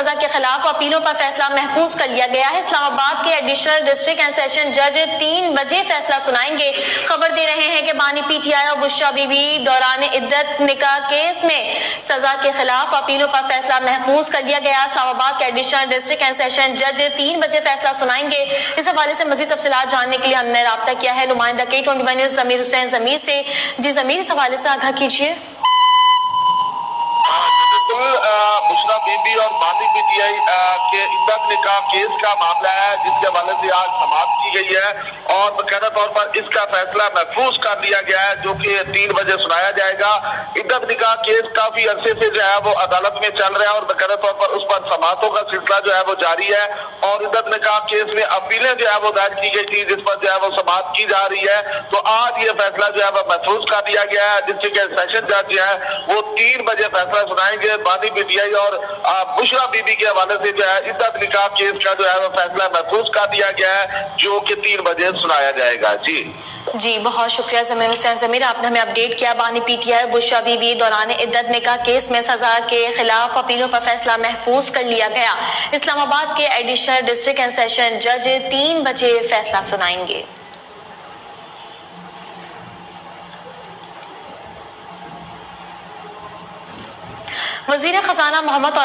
سزا کے خلاف اپیلوں پر فیصلہ محفوظ کر لیا گیا ہے۔ اسلام آباد کے ایڈیشنل ڈسٹرکٹ اینڈ سیشن جج 3 بجے فیصلہ سنائیں گے۔ خبر دے رہے ہیں کہ بانی پی ٹی آئی اور بشرا بی بی دوران عدت نکاح کیس میں سزا کے خلاف اپیلوں پر فیصلہ محفوظ کر لیا گیا۔ اسلام آباد کے ایڈیشنل ڈسٹرکٹ اینڈ سیشن جج 3 بجے فیصلہ سنائیں گے۔ اس حوالے سے مزید تفصیلات جاننے کے لیے ہم نے رابطہ کیا ہے نمائندہ K21 نیوز ضمیر حسین ضمیر سے۔ جی ضمیر، اس حوالے سے آگاہ کیجیے۔ بشرا بی بی اور بانی پی ٹی آئی کے عدت نکاح کیس کا معاملہ ہے جس کے حوالے سے آج سماعت کی گئی ہے اور باقاعدہ طور پر اس کا فیصلہ محفوظ کر دیا گیا ہے جو کہ 3 بجے سنایا جائے گا۔ عدت نکاح کیس کافی عرصے سے جو ہے وہ عدالت میں چل رہا ہے اور باقاعدہ طور پر اس پر سماعتوں کا سلسلہ جو ہے وہ جاری ہے اور عدت نکاح کیس میں اپیلیں جو ہے وہ دائر کی گئی تھی جس پر جو ہے وہ سماعت کی جا رہی ہے۔ تو آج یہ فیصلہ جو ہے وہ محفوظ کر دیا گیا ہے جس سے کہ سیشن جج جو ہے وہ 3 بجے فیصلہ سنائیں گے۔ بانی پی ٹی آئی اور بشرا بی بی کے حوالے سے جو ہے عدت نکاح کیس کا جو ہے وہ فیصلہ محفوظ کر دیا گیا ہے جو کہ 3 بجے سنایا جائے گا۔ جی بہت شکریہ ضمیر حسین ضمیر، آپ نے ہمیں اپڈیٹ کیا۔ بانی P T I Bushra be be دوران عدت نکاح کیس میں سزا کے خلاف اپیلوں پر فیصلہ محفوظ کر لیا گیا۔ اسلام آباد کے ایڈیشنل ڈسٹرکٹ اینڈ سیشن جج 3 بجے فیصلہ سنائیں گے۔ وزیر خزانہ محمد